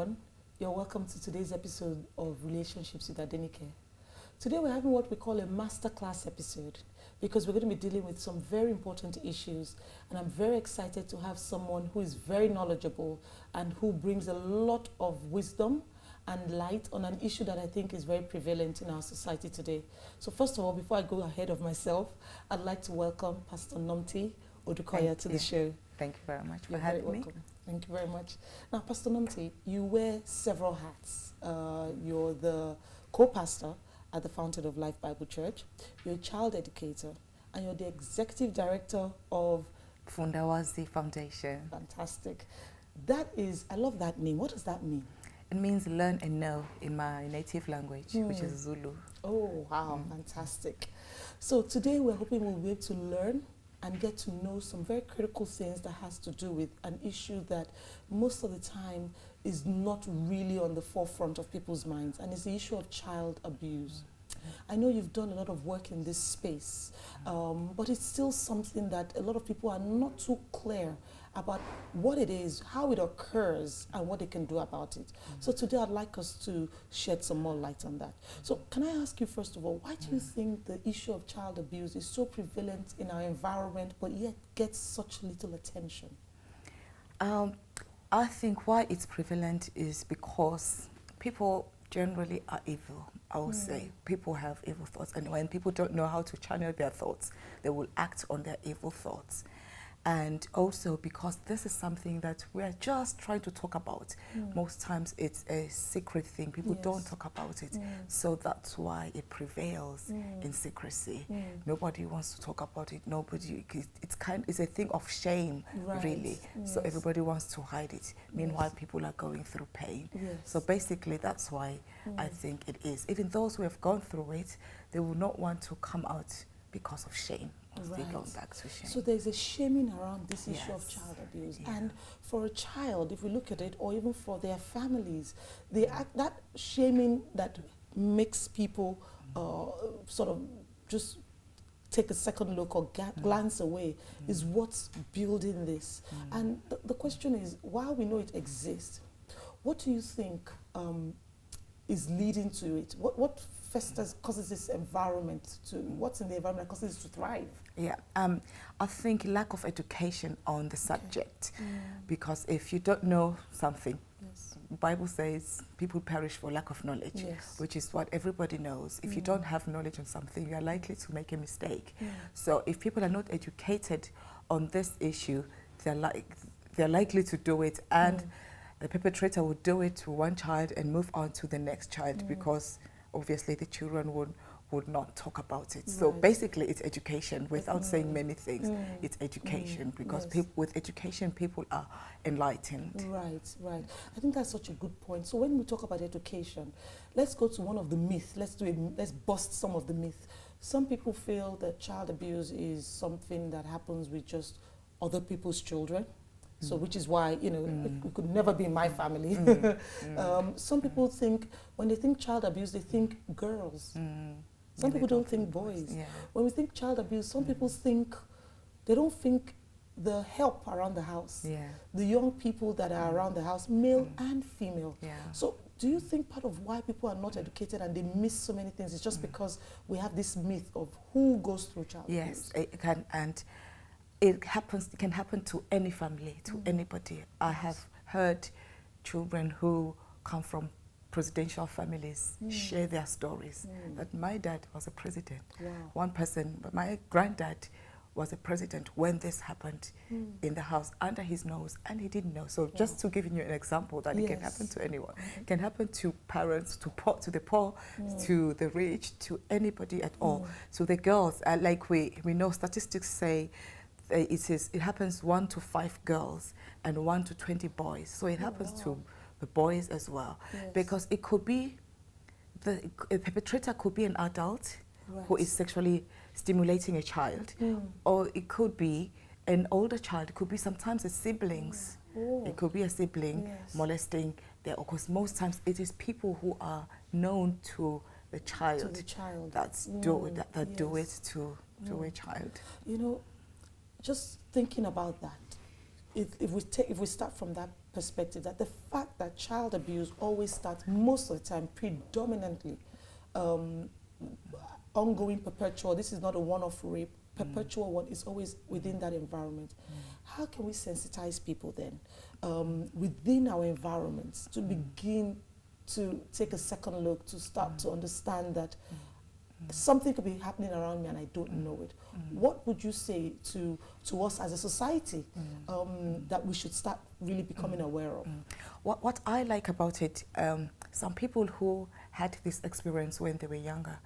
everyone. You're welcome to today's episode of Relationships with Adenyke. Today we're having what we call a masterclass episode because we're going to be dealing with some very important issues, and I'm very excited to have someone who is very knowledgeable and who brings a lot of wisdom and light on an issue that I think is very prevalent in our society today. So first of all, before I go ahead of myself, I'd like to welcome Pastor Nomthi Odukoya to the show. Thank you very much for You're having very me. welcome. Thank you very much. Now, Pastor Nomthi, you wear several hats. You're the co-pastor at the Fountain of Life Bible Church. You're a child educator, and you're the executive director of Fundawazi Foundation. Fantastic. That is, I love that name. What does that mean? It means learn and know in my native language, which is Zulu. Oh, wow, fantastic. So today we're hoping we'll be able to learn and get to know some very critical things that has to do with an issue that most of the time is not really on the forefront of people's minds, and it's the issue of child abuse. I know you've done a lot of work in this space, but it's still something that a lot of people are not too clear about what it is, how it occurs, and what they can do about it. So today I'd like us to shed some more light on that. So can I ask you, first of all, why do you think the issue of child abuse is so prevalent in our environment, but yet gets such little attention? I think why it's prevalent is because people generally are evil, I would say. People have evil thoughts, and when people don't know how to channel their thoughts, they will act on their evil thoughts. And also because this is something that we are just trying to talk about. Most times it's a secret thing. People don't talk about it. So that's why it prevails in secrecy. Nobody wants to talk about it. Nobody, it's a thing of shame, really. So everybody wants to hide it. Meanwhile, people are going through pain. So basically that's why I think it is. Even those who have gone through it, they will not want to come out because of shame. They go back to shame. So there's a shaming around this issue of child abuse. And for a child, if we look at it, or even for their families, they act, that shaming that makes people sort of just take a second look or glance away is what's building this. And the question is, while we know it exists, what do you think is leading to it? What festers, causes this environment to, what's in the environment causes it to thrive? Yeah, I think lack of education on the subject, because if you don't know something, the Bible says people perish for lack of knowledge, which is what everybody knows. If you don't have knowledge on something, you are likely to make a mistake. So if people are not educated on this issue, they're likely to do it, and the perpetrator would do it to one child and move on to the next child, because obviously the children would not talk about it. So basically it's education without saying many things. It's education, because with education people are enlightened. Right. I think that's such a good point. So when we talk about education, let's go to one of the myths. Let's bust some of the myths. Some people feel that child abuse is something that happens with just other people's children. So which is why, you know, it could never be in my family. Some people think, when they think child abuse, they think girls. Some people don't think boys. When we think child abuse, some people think, they don't think the help around the house. The young people that are around the house, male and female. So do you think part of why people are not educated and they miss so many things is just because we have this myth of who goes through child abuse? Yes, it can, and it can happen to any family, to anybody. I have heard children who come from presidential families share their stories. That my dad was a president. One person, but my granddad was a president when this happened in the house under his nose, and he didn't know. So just to give you an example that it can happen to anyone. It can happen to parents, to the poor, to the rich, to anybody at all. So the girls, like we know statistics say, it happens 1 to 5 girls and 1 to 20 boys. So it happens to the boys as well, because it could be a perpetrator could be an adult who is sexually stimulating a child, or it could be an older child. It could be sometimes a siblings. It could be a sibling molesting because most times it is people who are known to the child, that do it to a child. You know, just thinking about that, if we start from that perspective that the fact that child abuse always starts most of the time predominantly ongoing, perpetual, this is not a one-off rape, perpetual one is always within that environment. How can we sensitize people then within our environments to begin to take a second look, to start to understand that something could be happening around me and I don't know it? What would you say to us as a society that we should start really becoming aware of? What I like about it, some people who had this experience when they were younger,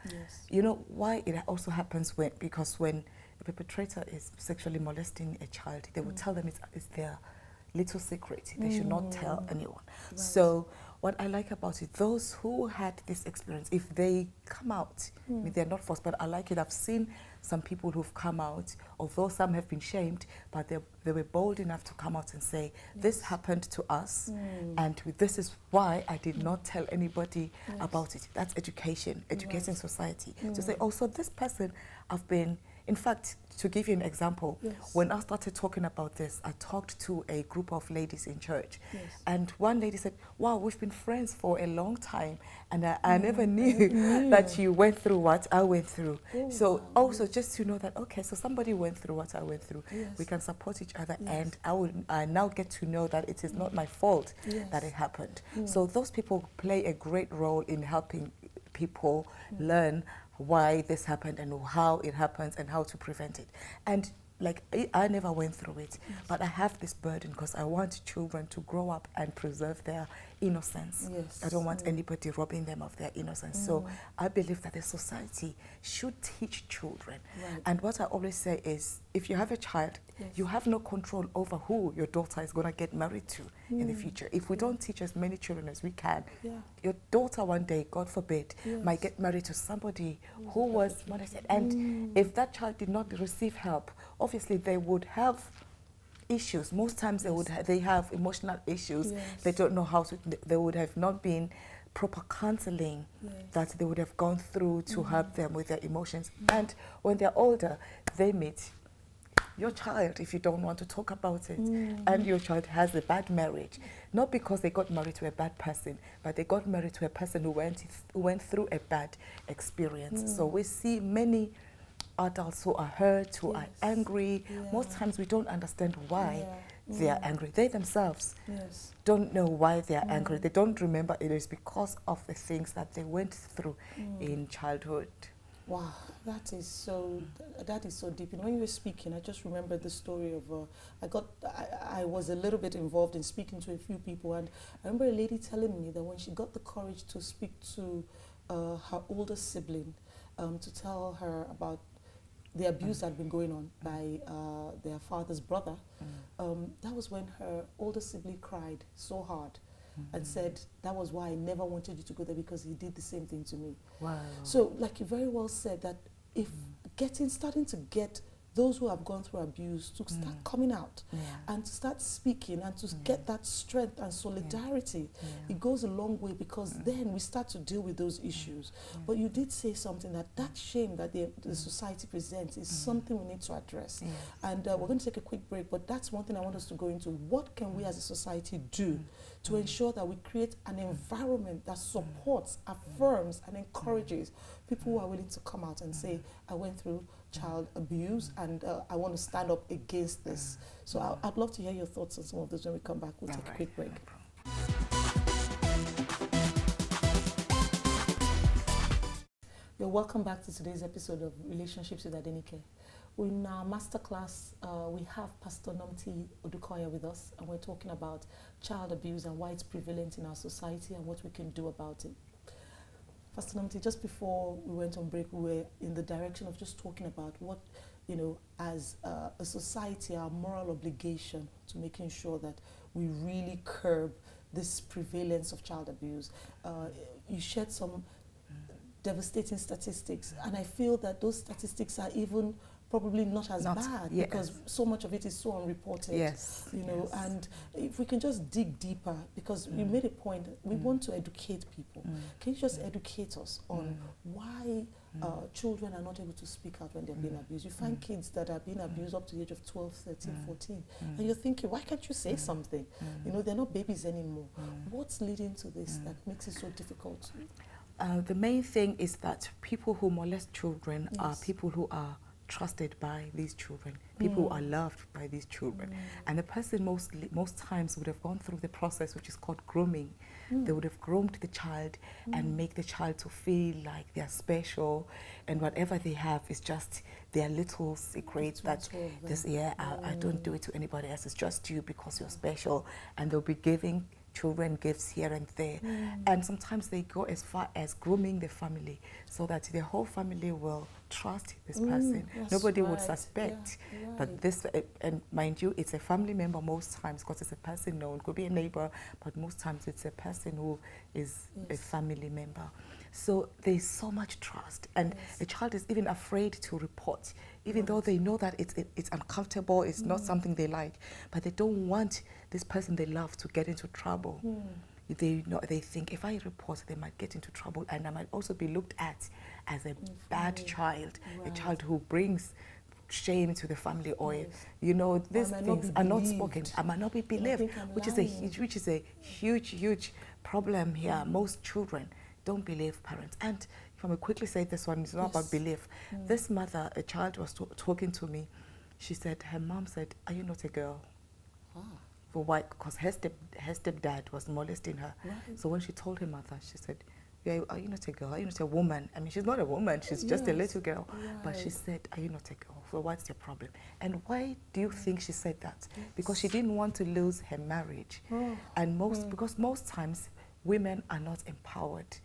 you know why it also happens because when a perpetrator is sexually molesting a child, they will tell them it's their little secret. They should not tell anyone. Right. So what I like about it, those who had this experience, if they come out, I mean, they're not forced, but I like it. I've seen some people who've come out, although some have been shamed, but they were bold enough to come out and say, this happened to us, and this is why I did not tell anybody about it. That's education, educating society. To say, oh, so this person, I've been, in fact, to give you an example, when I started talking about this, I talked to a group of ladies in church, and one lady said, wow, we've been friends for a long time, and I never knew that you went through what I went through. So also just to know that, okay, so somebody went through what I went through. We can support each other, and I now get to know that it is not my fault that it happened. So those people play a great role in helping people learn why this happened and how it happens and how to prevent it. And like, I never went through it, but I have this burden because I want children to grow up and preserve their innocence. I don't want anybody robbing them of their innocence. So I believe that the society should teach children. And what I always say is, if you have a child, you have no control over who your daughter is going to get married to in the future. If we don't teach as many children as we can, your daughter one day, God forbid, might get married to somebody who was molested. And if that child did not receive help, obviously they would have issues. Most times they have emotional issues. They don't know how to, they would have not been proper counseling that they would have gone through to help them with their emotions. And when they're older, they meet your child, if you don't want to talk about it, and your child has a bad marriage, not because they got married to a bad person, but they got married to a person who went through a bad experience. So we see many adults who are hurt, who are angry. Most times we don't understand why they are angry. They themselves don't know why they are angry. They don't remember it is because of the things that they went through in childhood. Wow, that is so deep. And when you were speaking, I just remembered the story of I was a little bit involved in speaking to a few people, and I remember a lady telling me that when she got the courage to speak to her older sibling, to tell her about the abuse that had been going on by their father's brother, that was when her older sibling cried so hard and said, that was why I never wanted you to go there, because he did the same thing to me. Wow. So like you very well said, that if starting to get those who have gone through abuse to start coming out and to start speaking and to get that strength and solidarity, it goes a long way, because then we start to deal with those issues. But you did say something, that shame that the society presents is something we need to address. And we're going to take a quick break, but that's one thing I want us to go into. What can we as a society do to ensure that we create an environment that supports, affirms, and encourages people who are willing to come out and say, I went through child abuse and I want to stand up against this. So I'd love to hear your thoughts on some of those when we come back. We'll take a quick break. You're welcome back to today's episode of Relationships with Adenyke. In our masterclass, we have Pastor Nomthi Odukoya with us, and we're talking about child abuse and why it's prevalent in our society and what we can do about it. Pastor Nomthi, just before we went on break, we were in the direction of just talking about what, as a society, our moral obligation to making sure that we really curb this prevalence of child abuse. You shared some devastating statistics, and I feel that those statistics are even probably not as bad, because so much of it is so unreported. And if we can just dig deeper, because you made a point, we want to educate people. Can you just educate us on why children are not able to speak out when they're being abused. You find kids that are being abused up to the age of 12, 13, 14. And you're thinking, why can't you say something? You know, they're not babies anymore. What's leading to this that makes it so difficult? The main thing is that people who molest children are people who are trusted by these children, people who are loved by these children. And the person most times would have gone through the process which is called grooming. They would have groomed the child and make the child to feel like they're special, and whatever they have is just their little secret that this, I don't do it to anybody else, it's just you because you're special. And they'll be giving children gifts here and there. And sometimes they go as far as grooming the family so that the whole family will trust this person. Nobody would suspect that this, and mind you, it's a family member most times because it's a person known, could be a neighbor, but most times it's a person who is a family member. So there's so much trust, and the child is even afraid to report, even though they know that it's uncomfortable, it's not something they like, but they don't want this person they love to get into trouble. They think if I report, they might get into trouble, and I might also be looked at as a bad child, a child who brings shame to the family, or you know, these things are not spoken. I might not be believed, which is a huge problem here. Most children don't believe parents. And if I may quickly say this one, it's not about belief. This mother, a child was talking to me. She said, her mom said, "Are you not a girl?" For why? Because her stepdad was molesting her. So when she told her mother, she said, "Are you not a girl? Are you not a woman?" I mean, she's not a woman, she's just a little girl. But she said, "Are you not a girl? So what's your problem?" And why do you think she said that? Because she didn't want to lose her marriage. And because most times women are not empowered.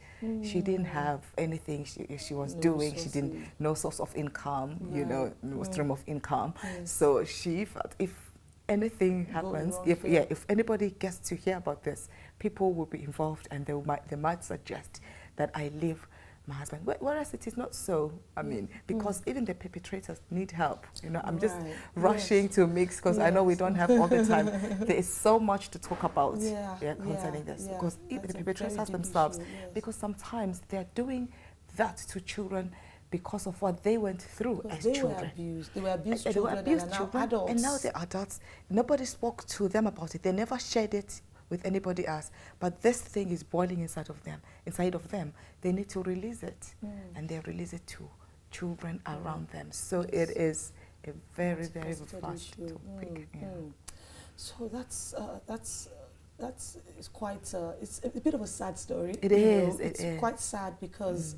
She didn't have anything she was doing. She didn't, no source of income, you know, no stream of income. So she felt if anything happens, if anybody gets to hear about this, people will be involved, and they might suggest that I leave my husband. Whereas it is not so. I mean, because even the perpetrators need help. You know, I'm just rushing to mix because I know we don't have all the time. There is so much to talk about concerning this, because even the perpetrators themselves, because sometimes they're doing that to children because of what they went through as children. They were abused children, and now adults. And now they're adults. Nobody spoke to them about it. They never shared it with anybody else. But this thing is boiling inside of them. They need to release it. And they release it to children around them. So it is a very, very vast topic. So that's it's quite it's a bit of a sad story. It's quite sad because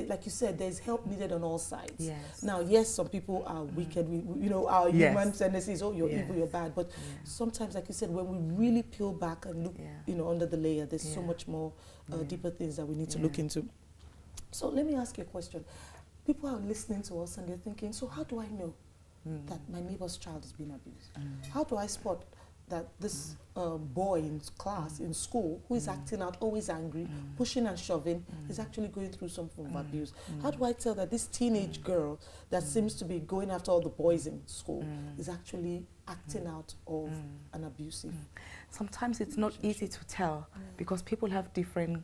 like you said, there's help needed on all sides. Now, yes, some people are wicked. You know, our human tendencies, oh, you're evil, you're bad. But sometimes, like you said, when we really peel back and look, you know, under the layer, there's so much more deeper things that we need to look into. So let me ask you a question. People are listening to us and they're thinking, so how do I know that my neighbor's child is being abused? How do I spot that this boy in class, in school, who is acting out, always angry, pushing and shoving, is actually going through some form of abuse? How do I tell that this teenage girl that seems to be going after all the boys in school is actually acting out of an abusive? Sometimes it's not easy to tell because people have different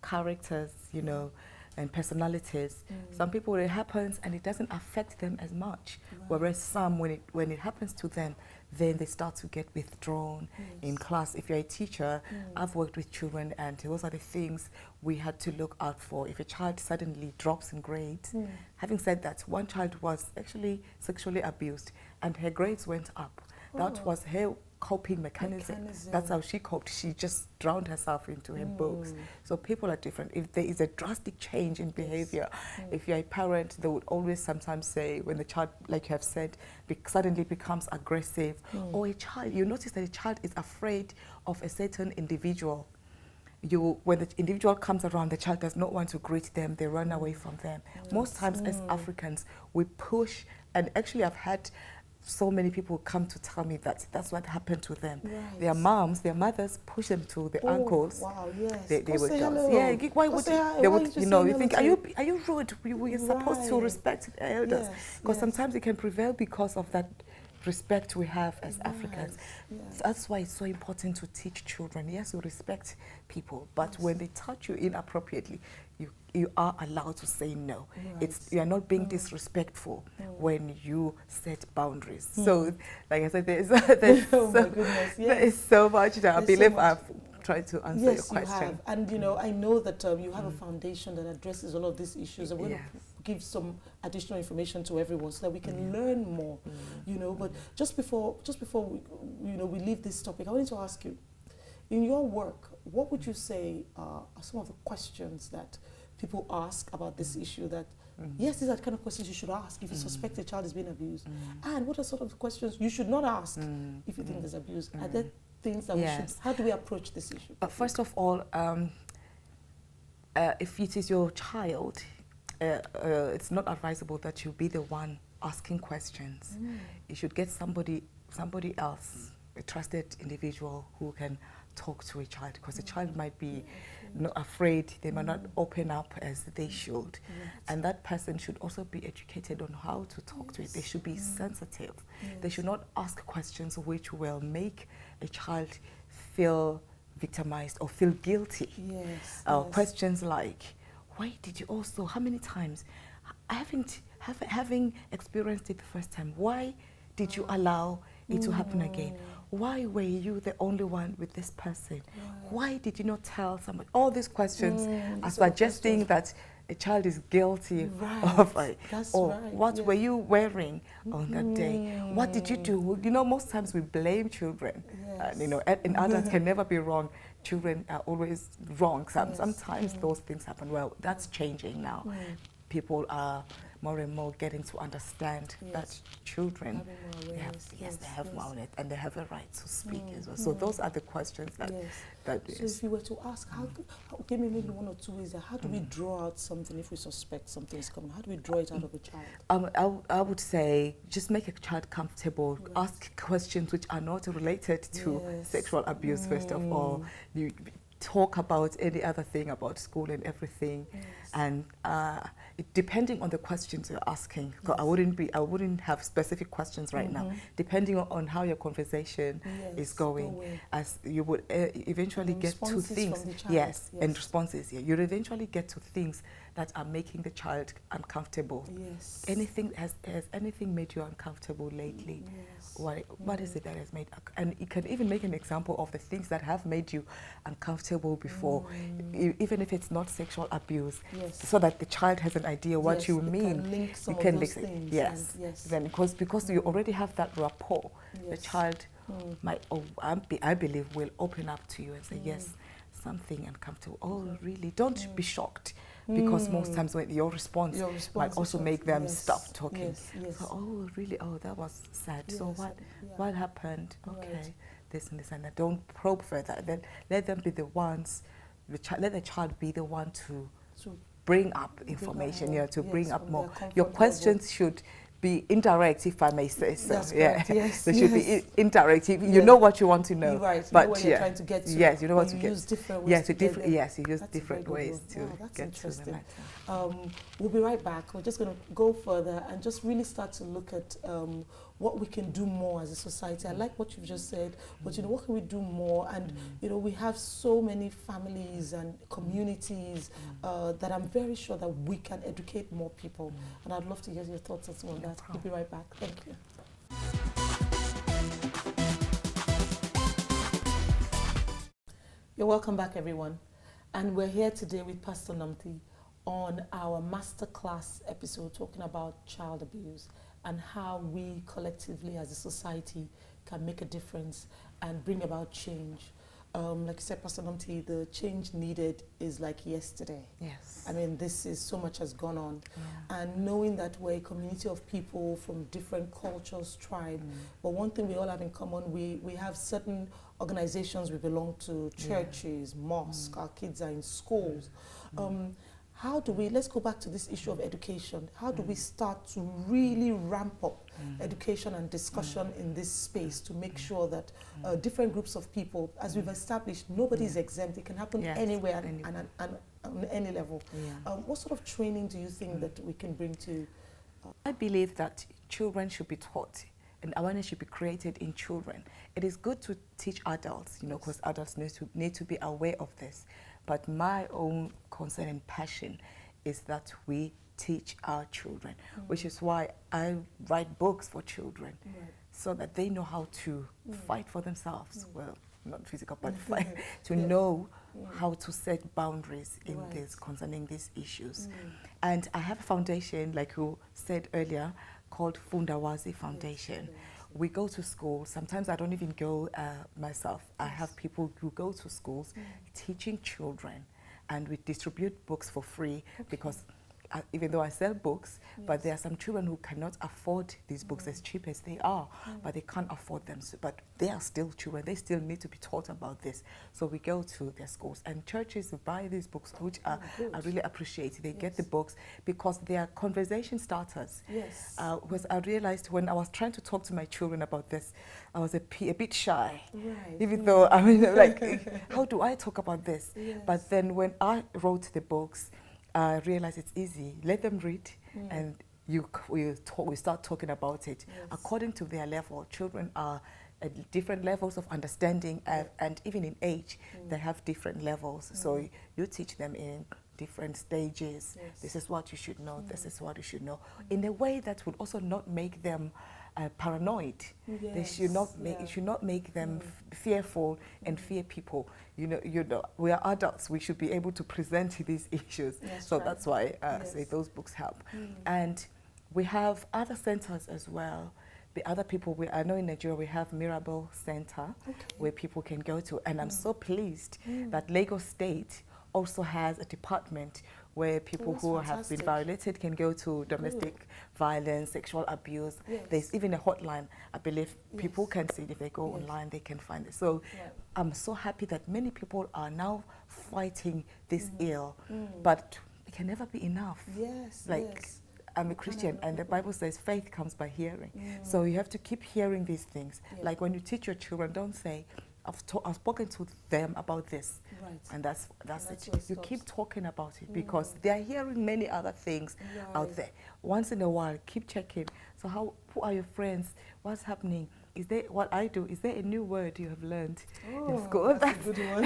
characters, you know, and personalities. Some people, it happens and it doesn't affect them as much, whereas some, when it happens to them, then they start to get withdrawn in class. If you're a teacher, I've worked with children, and those are the things we had to look out for. If a child suddenly drops in grades, having said that, one child was actually sexually abused and her grades went up. That was her coping mechanism. That's how she coped. She just drowned herself into her books. So people are different. If there is a drastic change in behavior, if you're a parent, they would always sometimes say, when the child, like you have said, suddenly becomes aggressive, or a child, you notice that a child is afraid of a certain individual. When the individual comes around, the child does not want to greet them, they run away from them. Most times as Africans, we push, and actually I've had so many people come to tell me that that's what happened to them. Their moms, their mothers push them to the uncles. Wow, yes. They would go, why would they would, you know, you think, are you rude? We're supposed to respect elders. Because sometimes it can prevail because of that respect we have as Africans. That's why it's so important to teach children. Yes, you respect people, but when they touch you inappropriately, you are allowed to say no. Right. You are not being disrespectful when you set boundaries. So, like I said, there's oh my goodness, yes. there is so much that I believe so I've tried to answer your question. Yes, you have. And, you know, I know that you have a foundation that addresses all of these issues. I'm going to give some additional information to everyone so that we can learn more, you know. But just before we, you know, we leave this topic, I wanted to ask you, in your work, what would you say are some of the questions that people ask about this issue that, yes, these are the kind of questions you should ask if you suspect a child is being abused? And what are sort of the questions you should not ask if you think there's abuse? Are there things that we should, how do we approach this issue? First of all, if it is your child, it's not advisable that you be the one asking questions. You should get somebody else, a trusted individual who can talk to a child, because the child might be not afraid, they might not open up as they should. And that person should also be educated on how to talk to it. They should be sensitive. They should not ask questions which will make a child feel victimized or feel guilty. Questions like, why did you also, how many times, having experienced it the first time, why did you allow it to happen again? Why were you the only one with this person? Why did you not tell somebody? All these questions are suggesting that a child is guilty of it. What were you wearing on that day? What did you do? You know, most times we blame children. You know, and adults can never be wrong. Children are always wrong. Sometimes those things happen. Well, that's changing now. People are more and more getting to understand that children, they have more on it, and they have a right to speak as well. So those are the questions that. So if you were to ask, give me maybe one or two ways. How do we draw out something if we suspect something is coming? How do we draw it out of a child? I would say just make a child comfortable. Ask questions which are not related to sexual abuse. First of all, you talk about any other thing about school and everything, and depending on the questions you're asking, I wouldn't have specific questions right now. Depending on how your conversation is going, as you would eventually get to things, and responses. You'll eventually get to things that are making the child uncomfortable. Anything has anything made you uncomfortable lately? What is it that has made? And you can even make an example of the things that have made you uncomfortable before, even if it's not sexual abuse, so that the child has an idea what you mean. You can link things. Then because you already have that rapport, the child might, I believe, will open up to you and say yes, something uncomfortable. Oh, really? Don't be shocked. Because most times when your response might also make them stop talking. So, oh, really? Oh, that was sad. So what happened? Okay, this and this and that. Don't probe further. Then let them be the ones. Let the child be the one to bring up information. To bring up more. Your questions should be indirect, if I may say so. They should be indirect. You know what you want to know. But you know what you're trying to get to. You know what to get. Use different ways. You use different ways to get to the matter. We'll be right back. We're just going to go further and just really start to look at what we can do more as a society. I like what you've just said, but you know, what can we do more? And you know, we have so many families and communities that I'm very sure that we can educate more people. And I'd love to hear your thoughts on some of that. We'll be right back. Thank you. You're welcome back, everyone. And we're here today with Pastor Nomthi on our masterclass episode talking about child abuse and how we collectively as a society can make a difference and bring about change. Like I said, Pastor Nomthi, the change needed is like yesterday. Yes. I mean, so much has gone on. And knowing that we're a community of people from different cultures, tribe, but one thing we all have in common, we have certain organizations we belong to, churches, mosques, our kids are in schools. How do we, let's go back to this issue of education. How do we start to really ramp up education and discussion in this space to make sure that different groups of people, as we've established, nobody is exempt. It can happen anywhere and on any level. What sort of training do you think that we can bring to? I believe that children should be taught and awareness should be created in children. It is good to teach adults, you know, because adults need to be aware of this. But my own concern and passion is that we teach our children, which is why I write books for children, so that they know how to fight for themselves. Well, not physical, but fight to know how to set boundaries in this concerning these issues. And I have a foundation, like you said earlier, called Fundawazi Foundation. We go to schools. Sometimes I don't even go myself. I have people who go to schools teaching children, and we distribute books for free because even though I sell books, but there are some children who cannot afford these books as cheap as they are, but they can't afford them. So, but they are still children. They still need to be taught about this. So we go to their schools, and churches buy these books, which I really appreciate. They get the books because they are conversation starters. Because I realized when I was trying to talk to my children about this, I was a bit shy. Even though, I mean, like, how do I talk about this? But then when I wrote the books, I realize it's easy. Let them read, and we start talking about it according to their level. Children are at different levels of understanding, and even in age, they have different levels. So you teach them in different stages. This is what you should know. This is what you should know. In a way that would also not make them paranoid. They should not make it should not make them fearful and fear people. You know, we are adults. We should be able to present these issues. So that's why I say those books help. And we have other centers as well. The other people, I know in Nigeria we have Mirabel Center where people can go to, and I'm so pleased that Lagos State also has a department where people who have been violated can go to domestic violence, sexual abuse. There's even a hotline. I believe people can see it. If they go online, they can find it. So I'm so happy that many people are now fighting this ill, but it can never be enough. I'm a Christian, and the Bible says faith comes by hearing. So you have to keep hearing these things. Like when you teach your children, don't say, I've spoken to them about this, and that's it. You keep talking about it because they are hearing many other things out there. Once in a while, keep checking. So who are your friends? What's happening? Is there what I do? Is there a new word you have learned in school that's a good one.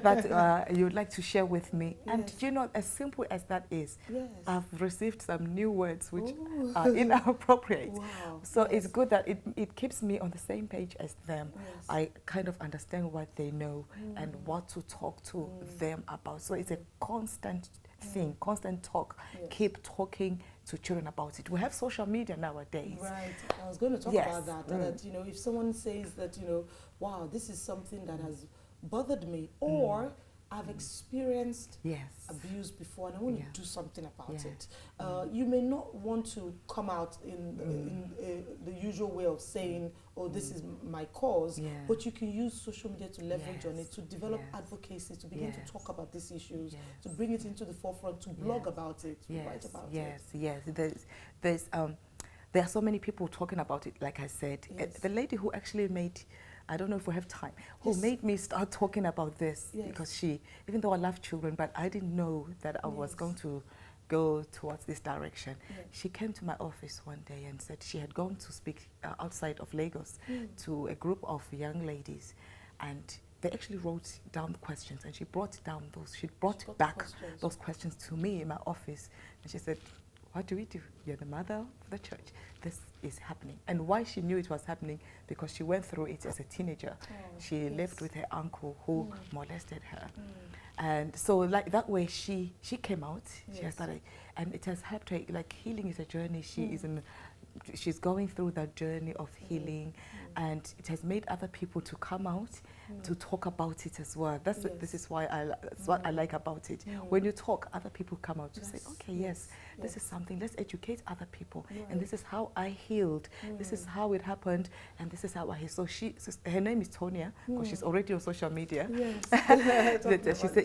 that you would like to share with me? And you know, as simple as that is, I've received some new words which are inappropriate. So it's good that it keeps me on the same page as them. I kind of understand what they know and what to talk to them about. So it's a constant thing, constant talk. Keep talking to children about it. We have social media nowadays. I was going to talk about that. That, you know, if someone says that, you know, wow, this is something that has bothered me, or I've experienced abuse before and I want to do something about it. You may not want to come out in the usual way of saying, oh, this is my cause, but you can use social media to leverage on it, to develop advocacy, to begin to talk about these issues, to bring it into the forefront, to blog about it, to write about it. There are so many people talking about it, like I said. The lady who actually made, I don't know if we have time, who made me start talking about this, because she, even though I love children, but I didn't know that I was going to go towards this direction. She came to my office one day and said she had gone to speak outside of Lagos to a group of young ladies, and they actually wrote down questions, and she brought back those questions to me in my office, and she said, what do we do? You're the mother of the church. This is happening. And why she knew it was happening, because she went through it as a teenager. She lived with her uncle who molested her. And so like that way she came out, she has started, and it has helped her. Like, healing is a journey. She's going through that journey of healing, and it has made other people to come out to talk about it as well. This is why that's what I like about it. When you talk, other people come out to say, okay, this is something, let's educate other people, and this is how I healed, this is how it happened, and this is how I healed. So her name is Tonia, because she's already on social media.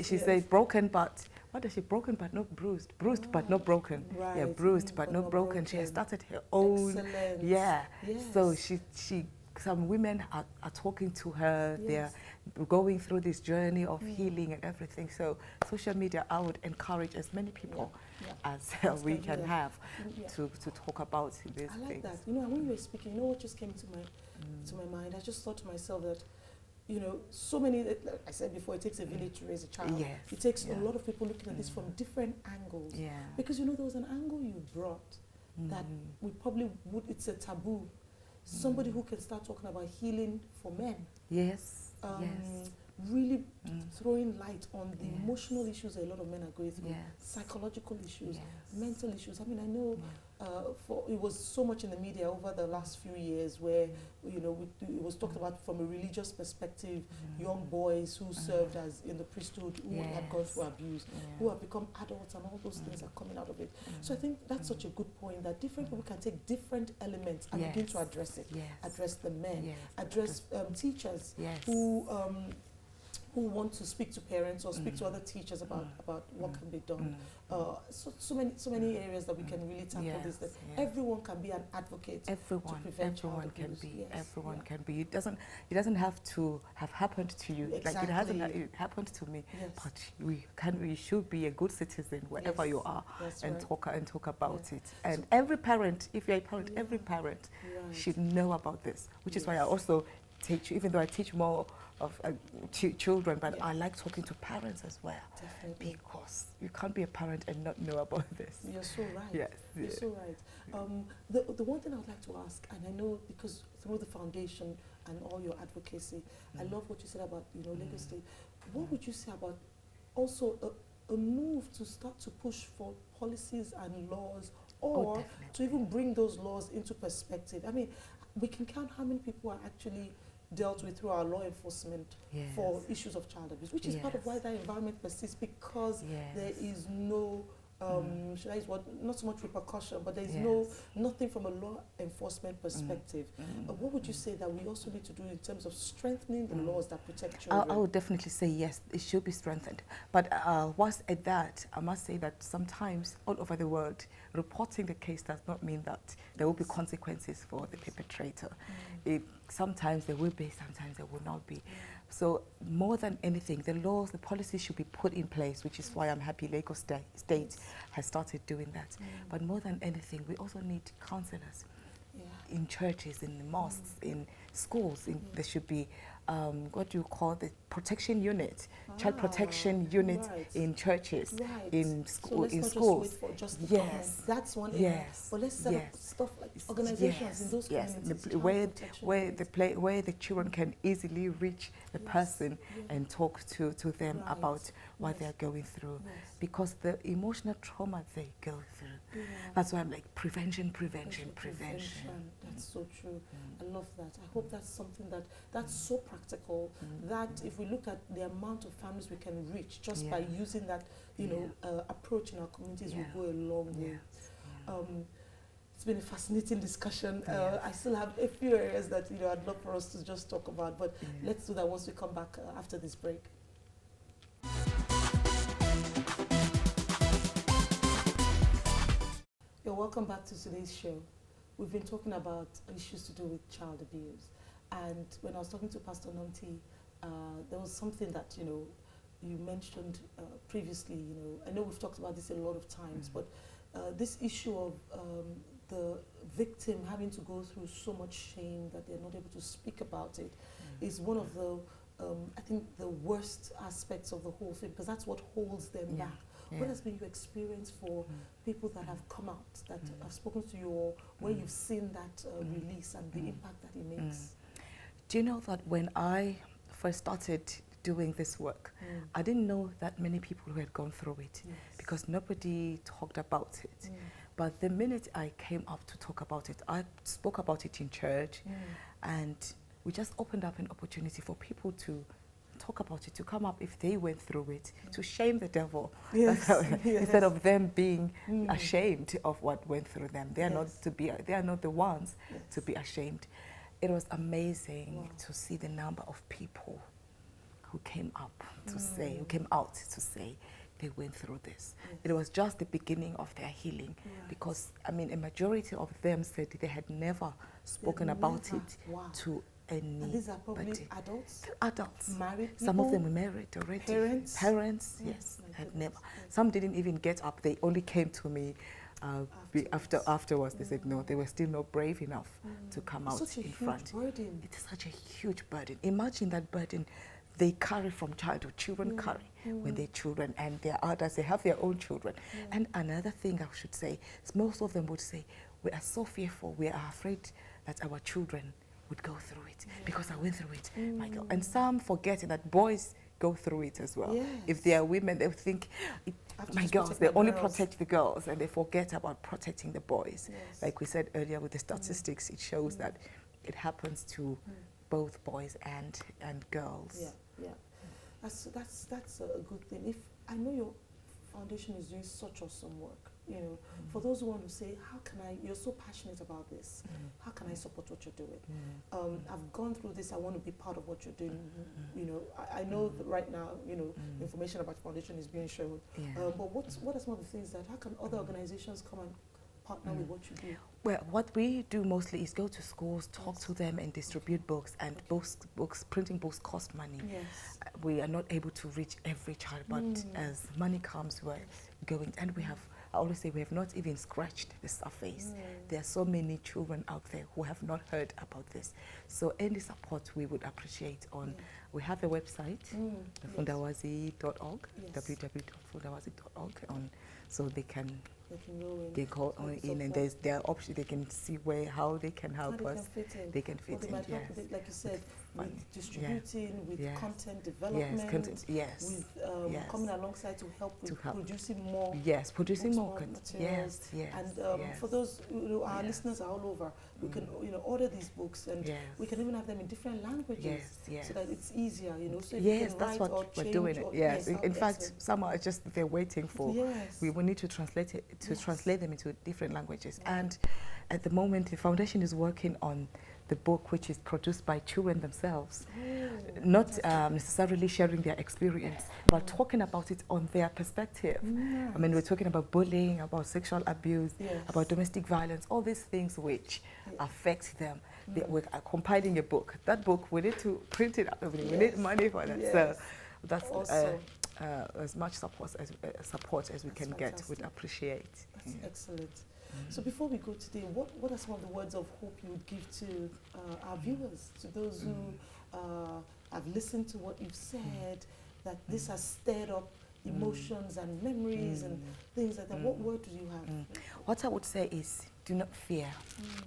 She said broken, but what is she? Broken but not bruised. Bruised but not broken. Bruised but not broken. She has started her own. So some women are talking to her. They're going through this journey of healing and everything. So social media, I would encourage as many people as we can have to talk about these things. I like that. You know, when you were speaking, you know what just came to my mind? I just thought to myself that you know, so many, like I said before, it takes a village to raise a child. Yes. It takes a lot of people looking at this from different angles. Yeah. Because, you know, there was an angle you brought that we probably would, it's a taboo. Somebody who can start talking about healing for men. Yes. Really throwing light on the emotional issues that a lot of men are going through, psychological issues, mental issues. I mean, I know it was so much in the media over the last few years where, you know, it was talked about from a religious perspective, young boys who served as in the priesthood, who had gone through abuse, who have become adults, and all those things are coming out of it. So I think that's such a good point, that different people can take different elements and begin to address it, address the men, address teachers who want to speak to parents or speak to other teachers about what can be done. So many areas that we can really tackle this. That everyone can be an advocate. Everyone can be. Yes. Everyone can be. It doesn't have to have happened to you. Exactly. Like it happened to me. Yes. But we should be a good citizen wherever you are, and talk about it. And every parent, if you're a parent, every parent should know about this. Which is why I also teach, even though I teach more of children, but I like talking to parents as well. Definitely. Because you can't be a parent and not know about this. You're so right. Yes. You're so right. The one thing I would like to ask, and I know because through the foundation and all your advocacy, I love what you said about, you know, Lagos State. What would you say about also a move to start to push for policies and laws, or to even bring those laws into perspective? I mean, we can count how many people are actually dealt with through our law enforcement for issues of child abuse, which is part of why that environment persists, because there is no, should I use what, not so much repercussion, but there is nothing from a law enforcement perspective. What would you say that we also need to do in terms of strengthening the laws that protect children? I would definitely say yes, it should be strengthened. But whilst at that, I must say that sometimes all over the world, reporting the case does not mean that there will be consequences for the perpetrator. Sometimes there will be, sometimes there will not be. So more than anything, the laws, the policies should be put in place, which is why I'm happy Lagos State has started doing that. But more than anything, we also need counselors in churches, in the mosques, in schools. There should be, what do you call the protection unit, child protection unit in churches, in schools. So let's not just wait for just that's one area. But let's set up stuff like organizations in those communities. Where the children can easily reach the person and talk to them about what they're going through, because the emotional trauma they go through. That's why I'm like prevention. That's so true. I love that. I hope that's something that's so practical that if we look at the amount of families we can reach just by using that, you know, approach in our communities, will go a long way. It's been a fascinating discussion. I still have a few areas that, you know, I'd love for us to just talk about, but let's do that once we come back after this break. Welcome back to today's show. We've been talking about issues to do with child abuse, and when I was talking to Pastor Nomthi, there was something that, you know, you mentioned previously. You know, I know we've talked about this a lot of times, but this issue of the victim having to go through so much shame that they're not able to speak about it is one of the, I think, the worst aspects of the whole thing, because that's what holds them back. What has been your experience for people that have come out, that have spoken to you, or where you've seen that release and the impact that it makes? Do you know that when I first started doing this work, I didn't know that many people who had gone through it, because nobody talked about it. But the minute I came up to talk about it, I spoke about it in church, and we just opened up an opportunity for people to talk about it, to come up if they went through it, to shame the devil, instead of them being ashamed of what went through them. They are not the ones to be ashamed. It was amazing to see the number of people who came up to say, who came out to say they went through this. It was just the beginning of their healing, because I mean, a majority of them said they had never spoken about it to anybody. And these are probably adults? Adults. Married people? Some of them were married already. Parents? Parents, yes, had never. Some didn't even get up. They only came to me afterwards they said no, they were still not brave enough to come out in front. Burden. It is such a huge burden. Imagine that burden they carry from childhood. Children carry when they're children, and they're adults, they have their own children. And another thing I should say is most of them would say, we are so fearful, we are afraid that our children would go through it because I went through it. My God. And some forgetting that boys go through it as well. If they are women, they think, my girls, they only protect the girls, and they forget about protecting the boys. Like we said earlier with the statistics, it shows that it happens to both boys and girls. That's a good thing. If I know your foundation is doing such awesome work, you know, for those who want to say, how can I, you're so passionate about this, how can I support what you're doing? I've gone through this, I want to be part of what you're doing. You know, I know that right now, you know, information about foundation is being shown. But what are some of the things that, how can other organizations come and partner with what you do? Well, what we do mostly is go to schools, talk to them, and distribute books. And printing books cost money. We are not able to reach every child, but as money comes, we're going. And we have, I always say, we have not even scratched the surface. There are so many children out there who have not heard about this. So any support we would appreciate on, we have a website, fundawazi.org, www.fundawazi.org, so they can go in, and there are options. They can see how they can help us. They can fit in. Like you said, with distributing, with content development, with coming alongside to help with producing more. Producing more content. And for those our listeners are all over, we can order these books, and we can even have them in different languages, so that it's easier. So that's what we're doing. In fact, some are just they're waiting for. We will need to translate it. Translate them into different languages. And at the moment, the foundation is working on the book, which is produced by children themselves, not necessarily sharing their experience, but talking about it on their perspective. I mean, we're talking about bullying, about sexual abuse, about domestic violence, all these things which affect them. We're compiling a book. That book, we need to print it out. We need money for that. So that's awesome. As much support as we can get, we'd appreciate. That's excellent. So before we go today, what are some of the words of hope you would give to our viewers, to those who have listened to what you've said, that this has stirred up emotions and memories and things like that? What word do you have? What I would say is, do not fear.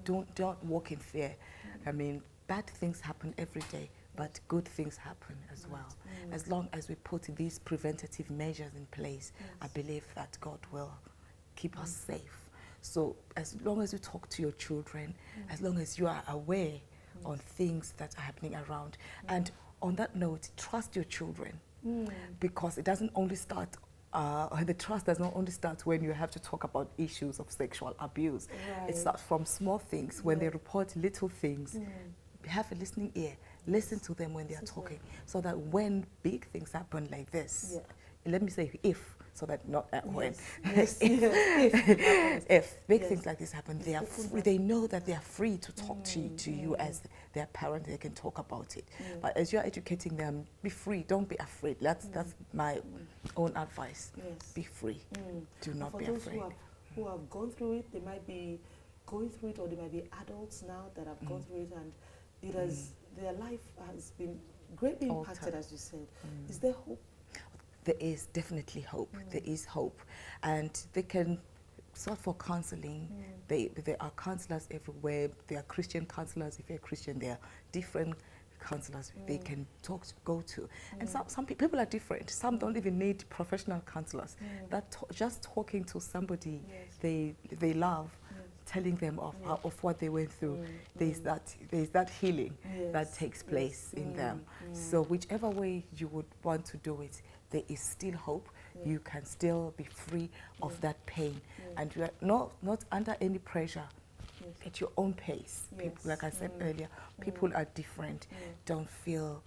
Don't walk in fear. I mean, bad things happen every day, but good things happen as well. As long as we put these preventative measures in place, I believe that God will keep us safe. So as long as you talk to your children, as long as you are aware on things that are happening around, and on that note, trust your children, because it doesn't only start, the trust does not only start when you have to talk about issues of sexual abuse. It starts from small things. When they report little things, have a listening ear. Listen to them when they are talking, so that when big things happen like this, let me say if, so that not when. If big things like this happen, they are they know that they are free to talk to you as their parent. They can talk about it. But as you're educating them, be free. Don't be afraid. That's my own advice. Be free. Do not be afraid. For those who have gone through it, they might be going through it, or they might be adults now that have gone through it, and it has their life has been greatly impacted, as you said. Is there hope? There is definitely hope. There is hope. And they can sort for counseling. There are counselors everywhere. There are Christian counselors. If you're Christian, there are different counselors they can go to. And some people are different. Some don't even need professional counselors. Just talking to somebody they love, telling them of what they went through, there's that healing that takes place in them. So whichever way you would want to do it, there is still hope. You can still be free of that pain, and you are not under any pressure. At your own pace. People, like I said earlier, people are different. Don't feel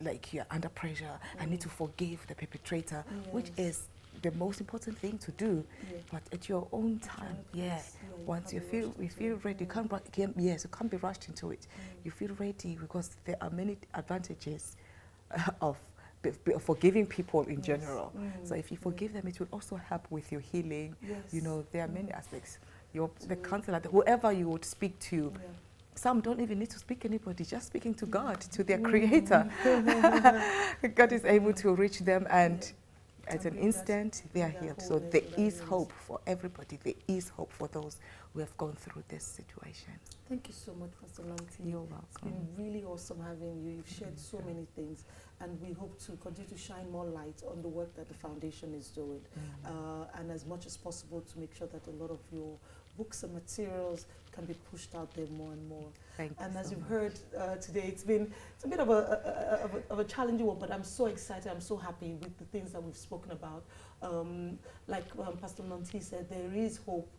like you're under pressure. I need to forgive the perpetrator, which is the most important thing to do, but at your own time. Once you feel ready, you can't be rushed into it. You feel ready, because there are many advantages of forgiving people in Yes. general. So if you forgive them, it will also help with your healing. Yes. You know, there are many aspects. The Absolutely. counselor, whoever you would speak to, Yeah. some don't even need to speak to anybody, just speaking to God, to their creator. God is able to reach them, and at an instant they are healed. So there is hope for everybody. There is hope for those who have gone through this situation. Thank you so much, Pastor Nomthi. You're welcome. It's been really awesome having you. You've shared so many things, and we hope to continue to shine more light on the work that the foundation is doing, and as much as possible to make sure that a lot of your books and materials can be pushed out there more and more. Thank you. And as so you've much. heard today, it's a bit of a challenging one, but I'm so excited. I'm so happy with the things that we've spoken about. Like Pastor Nomthi said, there is hope.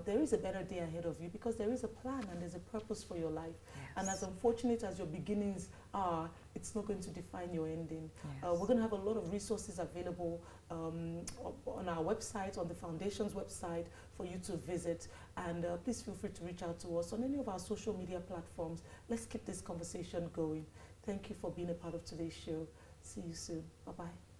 There is a better day ahead of you because there is a plan and there's a purpose for your life. Yes. And as unfortunate as your beginnings are, it's not going to define your ending. Yes. We're going to have a lot of resources available on our website, on the Foundation's website, for you to visit. And please feel free to reach out to us on any of our social media platforms. Let's keep this conversation going. Thank you for being a part of today's show. See you soon. Bye-bye.